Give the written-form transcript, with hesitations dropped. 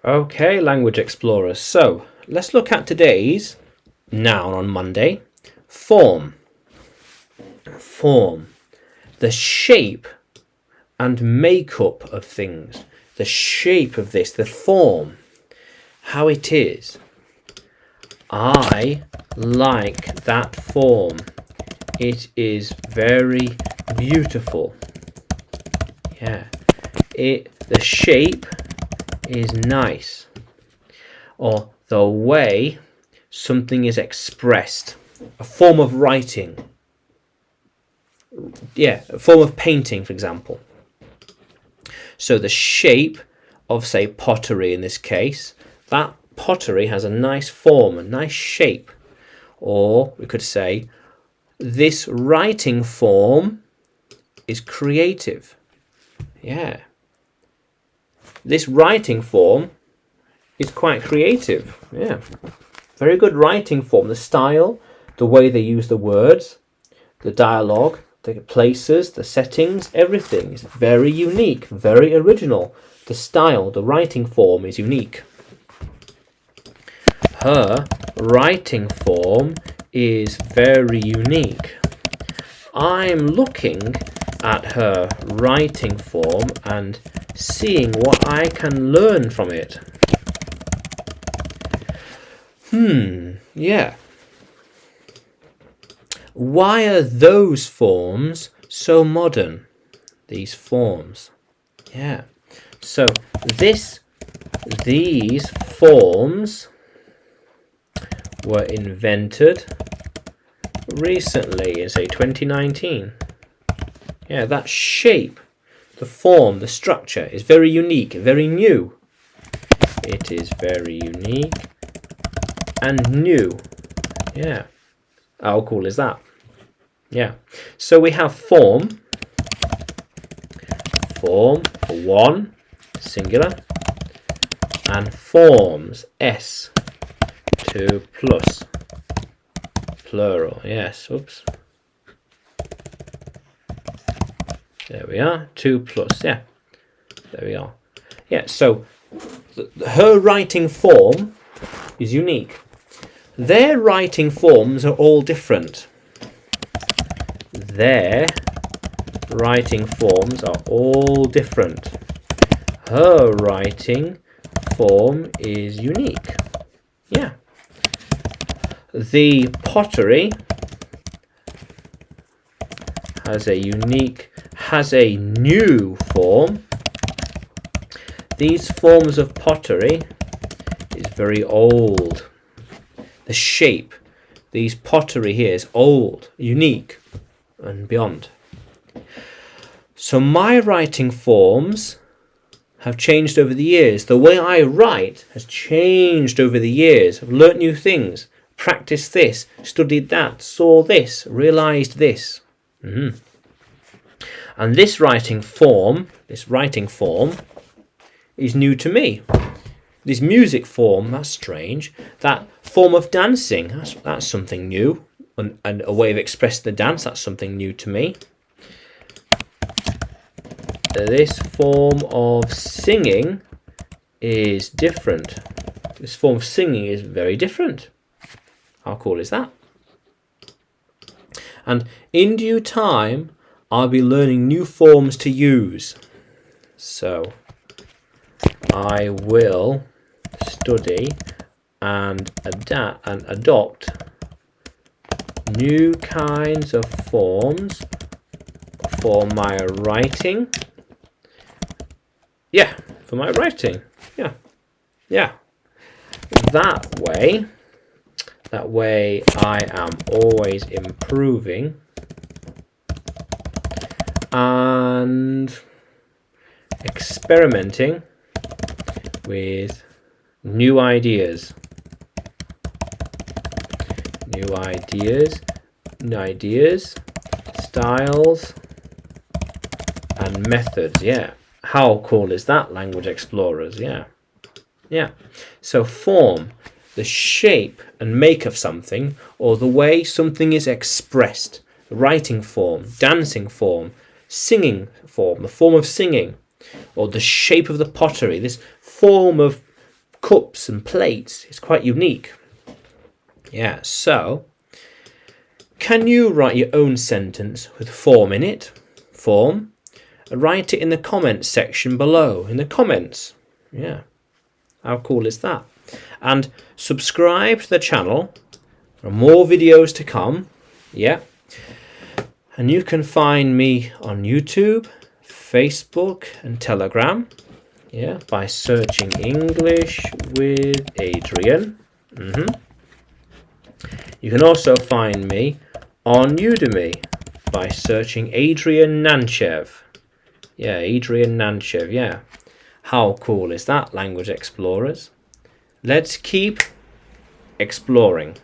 Okay, language explorers. So let's look at today's noun on Monday. Form. Form. The shape and makeup of things. The shape of this, the form, how it is. I like that form. It is very beautiful. Yeah. The shape is nice. Or the way something is expressed. A form of writing. Yeah, a form of painting, for example. So the shape of, say, pottery in this case, that pottery has a nice form, a nice shape. Or we could say, this writing form is creative. Yeah. This writing form is quite creative. Yeah. Very good writing form. The style, the way they use the words, the dialogue, the places, the settings, everything is very unique, very original. The style, the writing form is unique. Her writing form is very unique. I'm looking at her writing form and seeing what I can learn from it. Yeah. Why are those forms so modern? These forms. Yeah. So these forms were invented recently in, say, 2019. Yeah, that shape, the form, the structure is very unique, very new. It is very unique and new. Yeah. How cool is that? Yeah. So we have form. Form for one, singular. And forms, S. 2 plus. Plural. Yes. Oops. There we are. 2 plus. Yeah. There we are. Yeah. So her writing form is unique. Their writing forms are all different. Their writing forms are all different. Her writing form is unique. Yeah. The pottery has a new form. These forms of pottery is very old. The shape, these pottery here is old, unique, and beyond. So my writing forms have changed over the years. The way I write has changed over the years. I've learnt new things, practiced this, studied that, saw this, realised this. And this writing form is new to me. This music form, that's strange. That form of dancing, that's something new. And a way of expressing the dance, that's something new to me. This form of singing is different. This form of singing is very different. How cool is that? And in due time, I'll be learning new forms to use. So I will study and adopt new kinds of forms for my writing. Yeah, for my writing. Yeah. That way I am always improving and experimenting with new ideas, styles, and methods. Yeah. How cool is that, language explorers? Yeah. So form, the shape and make of something, or the way something is expressed. Writing form, dancing form, singing form, the form of singing, or the shape of the pottery, this form of cups and plates. It's quite unique. Yeah, so can you write your own sentence with form in it? Form. Write it in the comments section below, in the comments. Yeah, how cool is that? And subscribe to the channel for more videos to come. Yeah, and you can find me on YouTube, Facebook and Telegram, yeah, by searching English with Adrian. You can also find me on Udemy by searching Adrian Nanchev. Yeah, Adrian Nanchev, yeah. How cool is that, Language Explorers? Let's keep exploring.